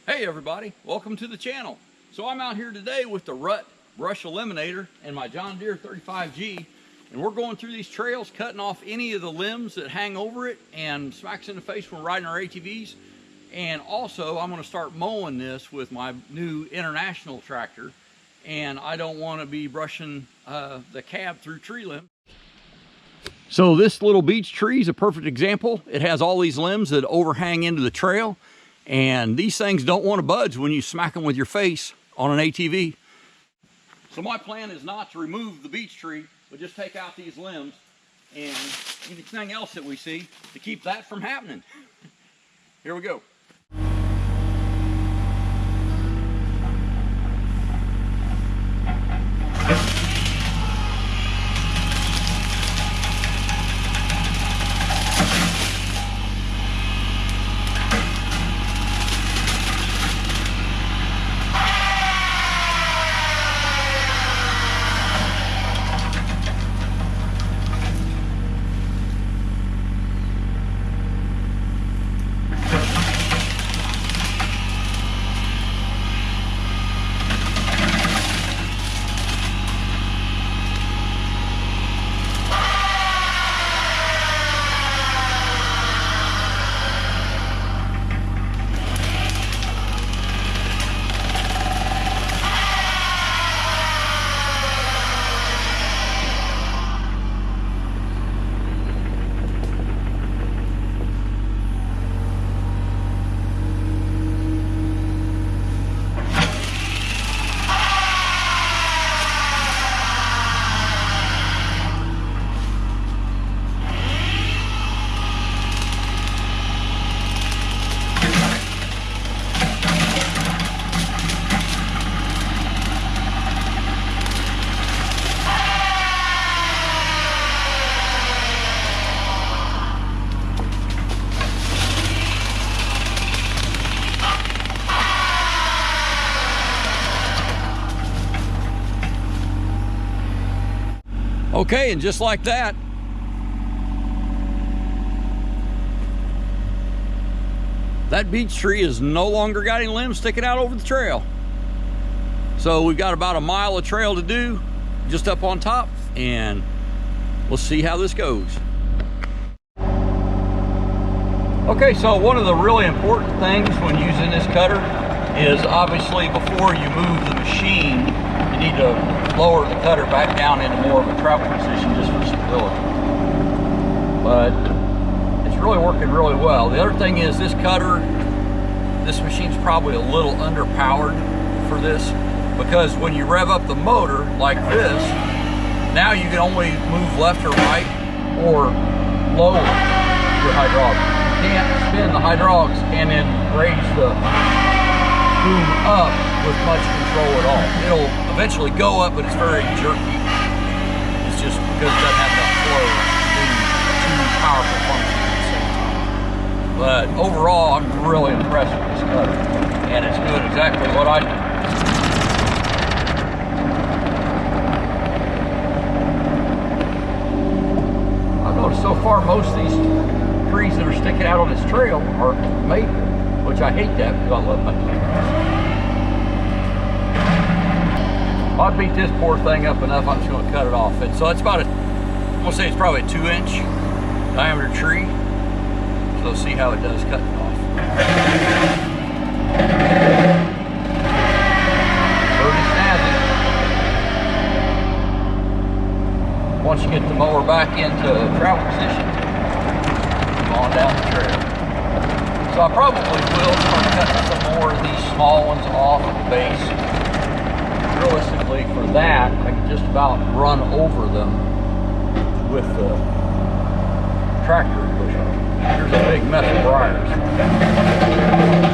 Hey everybody, welcome to the channel. So I'm out here today with the Rut Brush Eliminator and my John Deere 35G, and we're going through these trails, cutting off any of the limbs that hang over it and smacks in the face when we're riding our ATVs. And also I'm going to start mowing this with my new International tractor, and I don't want to be brushing the cab through tree limbs. So this little beech tree is a perfect example. It has all these limbs that overhang into the trail, and these things don't want to budge when you smack them with your face on an ATV. So my plan is not to remove the beech tree, but just take out these limbs and anything else that we see to keep that from happening. Here we go. Okay, and just like that, that beech tree is no longer got any limbs sticking out over the trail. So we've got about a mile of trail to do just up on top, and we'll see how this goes. Okay, so one of the really important things when using this cutter is obviously before you move the machine, you need to lower the cutter back down into more of a travel position just for stability. But it's really working really well. The other thing is this cutter, this machine's probably a little underpowered for this, because when you rev up the motor like this, now you can only move left or right or lower your hydraulics. You can't spin the hydraulics and then raise the boom up with much control at all. It'll eventually go up, but it's very jerky. It's just because it doesn't have enough flow to do two powerful functions at the same time. But overall, I'm really impressed with this cutter, and it's doing exactly what I do. I've noticed so far most of these trees that are sticking out on this trail are maple, which I hate that because I love maple. I beat this poor thing up enough, I'm just going to cut it off. And so it's about I'm going to say it's probably a 2-inch diameter tree. So see how it does cutting off. Pretty snazzy. Once you get the mower back into travel position, move on down the trail. So I probably will start cutting some more of these small ones off at the base. Realistically, for that, I can just about run over them with the tractor push on. Here's a big mess of briars.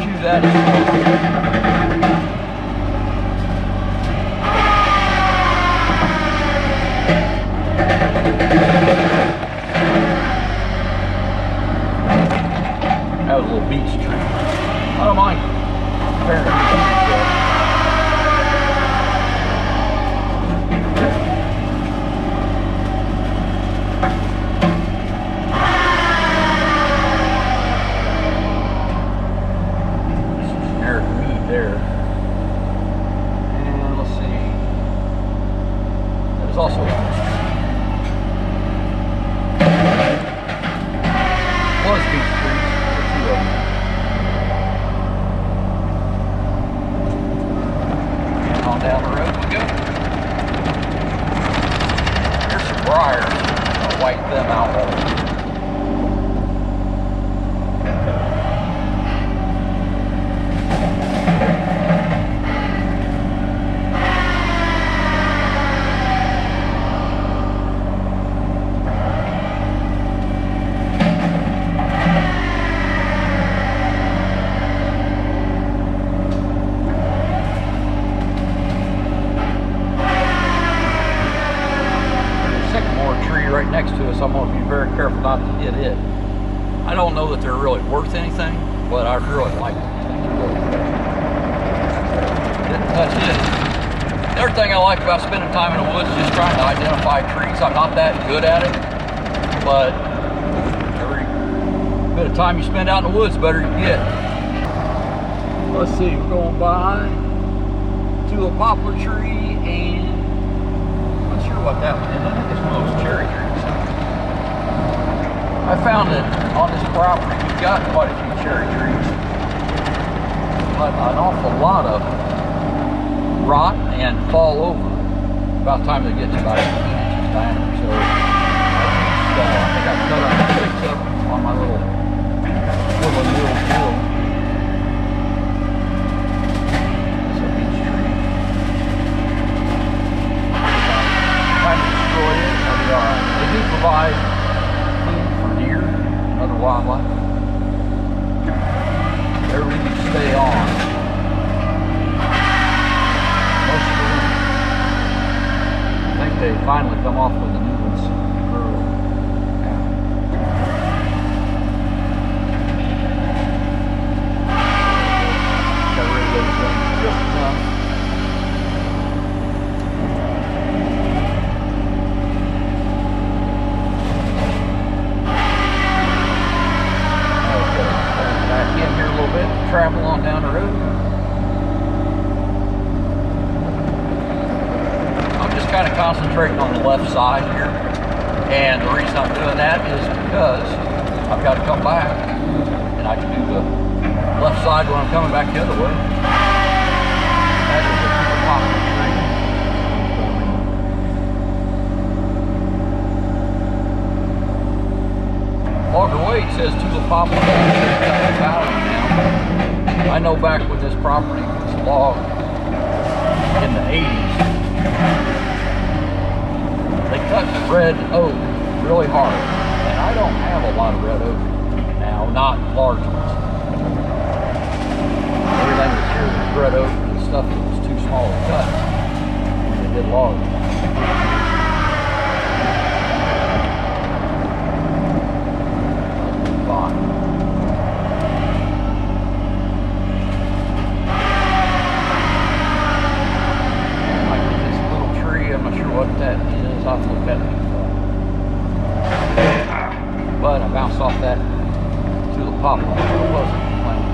Chew that that was a little beech tree. I don't mind tearing it. there. And let's see. There's also was beech trees. Two of them. And on down the road we go. There's some briars. I'll wipe them out all. Right next to us, I'm going to be very careful not to hit it. I don't know that they're really worth anything, but I really like them. Didn't touch it. The other thing I like about spending time in the woods is just trying to identify trees. I'm not that good at it, but every bit of time you spend out in the woods, the better you get. Let's see, we're going by to a poplar tree, and I'm not sure what that one is. I think it's one of those cherry trees. I found that on this property we've got quite a few cherry trees, but an awful lot of them rot and fall over about the time they get to about 18 inches diameter. So I think I cut out 6 of them on my little hill. It's a beech tree. Trying to destroy it, it'll be alright. They do provide food for deer and other wildlife. They're really to stay on most of the winter. I think they finally come off when the new ones grow out. Got rid of those just enough. Travel on down the road. I'm just kind of concentrating on the left side here, and the reason I'm doing that is because I've got to come back and I can do the left side when I'm coming back the other way. That is a super popular tree. Logger Wade says tulip poplar valley now. I know back when this property was logged in the 80s, they cut red oak really hard, and I don't have a lot of red oak now, not large ones. Everything was here was red oak and stuff that was too small to cut when they did logging. What that is, I'll look at it. But I bounced off that tulip poplar. It wasn't playing.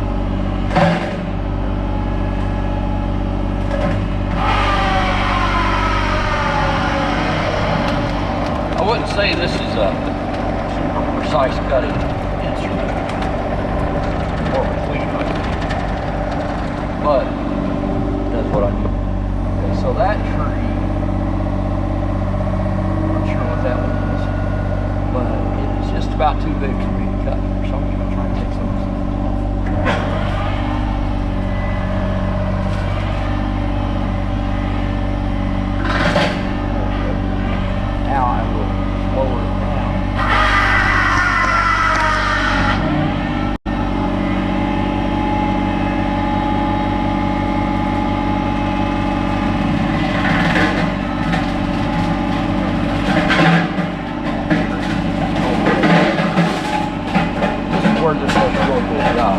I wouldn't say this is a super precise cutting instrument or complete, but it does what I need. Okay, so that tree, that one is, but it's just about too big for me to cut, so I'm going to try and take some of this off. Now I will lower it down. This does a really good job.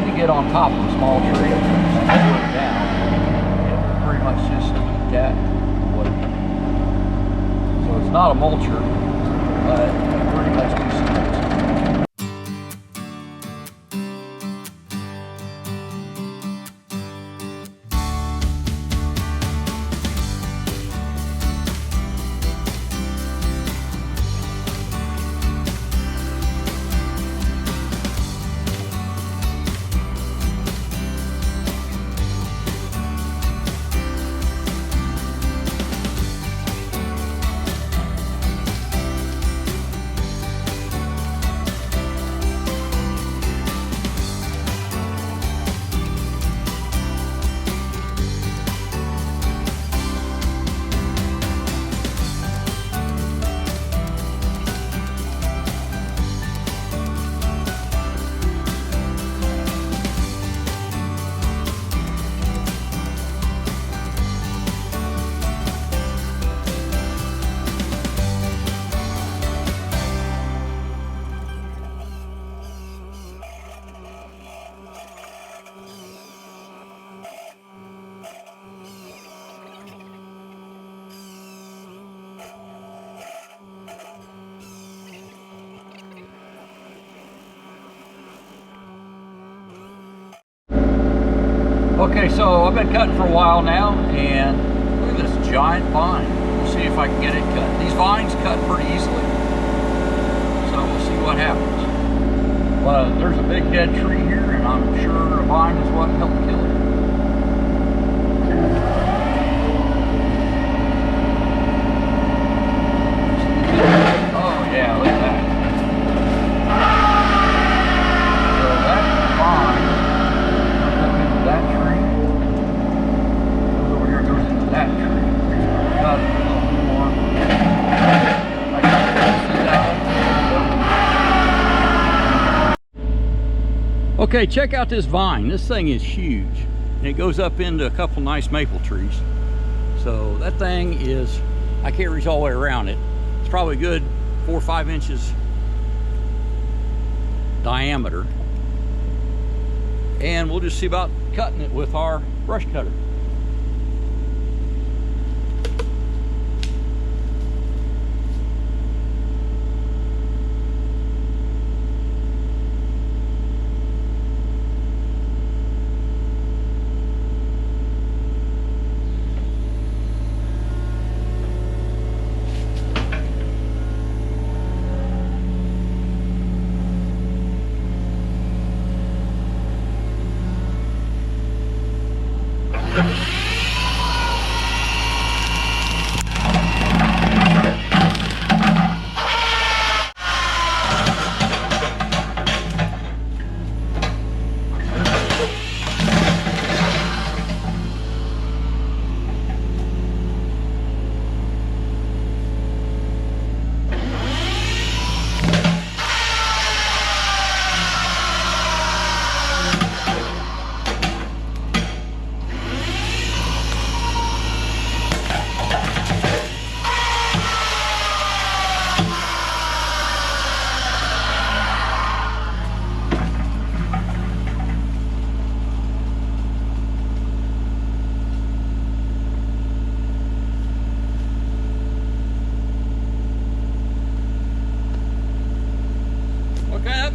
You get on top of a small tree and lower it down, it pretty much just eat that wood. So it's not a mulcher, but it pretty much do some. Okay, so I've been cutting for a while now, and look at this giant vine. We'll see if I can get it cut. These vines cut pretty easily, so we'll see what happens. But there's a big dead tree here, and I'm sure a vine is what helped kill it. Oh yeah, look at that. So that's the vine. Goes into that tree. Goes over here, goes into that tree. Got it a little more. I got this out. Okay, check out this vine. This thing is huge. And it goes up into a couple nice maple trees. So that thing is, I can't reach all the way around it. It's probably good 4 or 5 inches diameter. And we'll just see about cutting it with our brush cutter.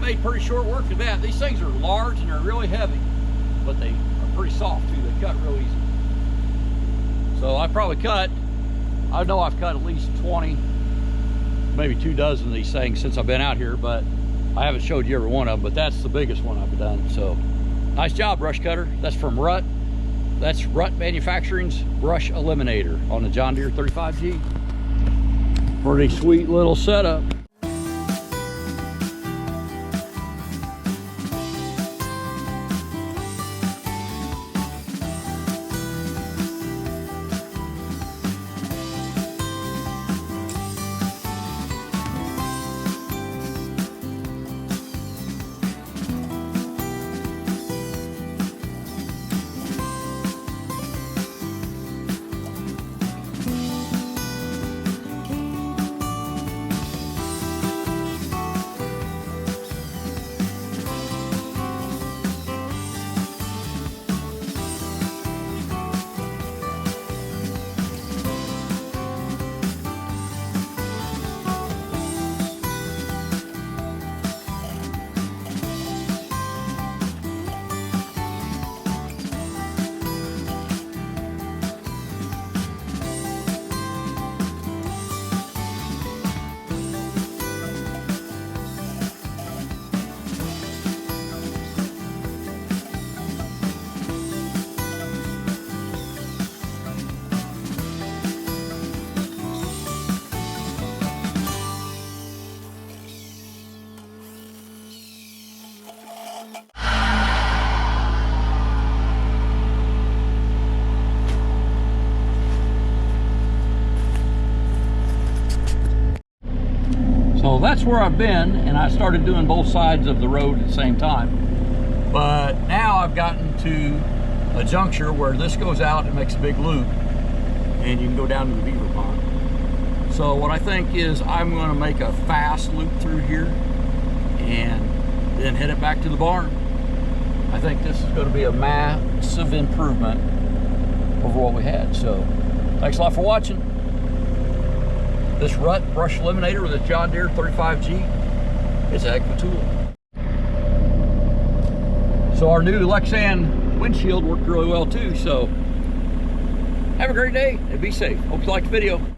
Made pretty short work of that. These things are large and they're really heavy, but they are pretty soft too. They cut real easy. So I probably cut, I know I've cut at least 20, maybe 2 dozen of these things since I've been out here, but I haven't showed you every one of them, but that's the biggest one I've done. So nice job, brush cutter. That's from Rut. That's Rut Manufacturing's Brush Eliminator on the John Deere 35G. Pretty sweet little setup. So that's where I've been, and I started doing both sides of the road at the same time. But now I've gotten to a juncture where this goes out and makes a big loop, and you can go down to the beaver pond. So what I think is I'm going to make a fast loop through here and then head it back to the barn. I think this is going to be a massive improvement over what we had. So thanks a lot for watching. This Rut Brush Eliminator with a John Deere 35G, it's a heck of a tool. So our new Lexan windshield worked really well too. So have a great day and be safe. Hope you liked the video.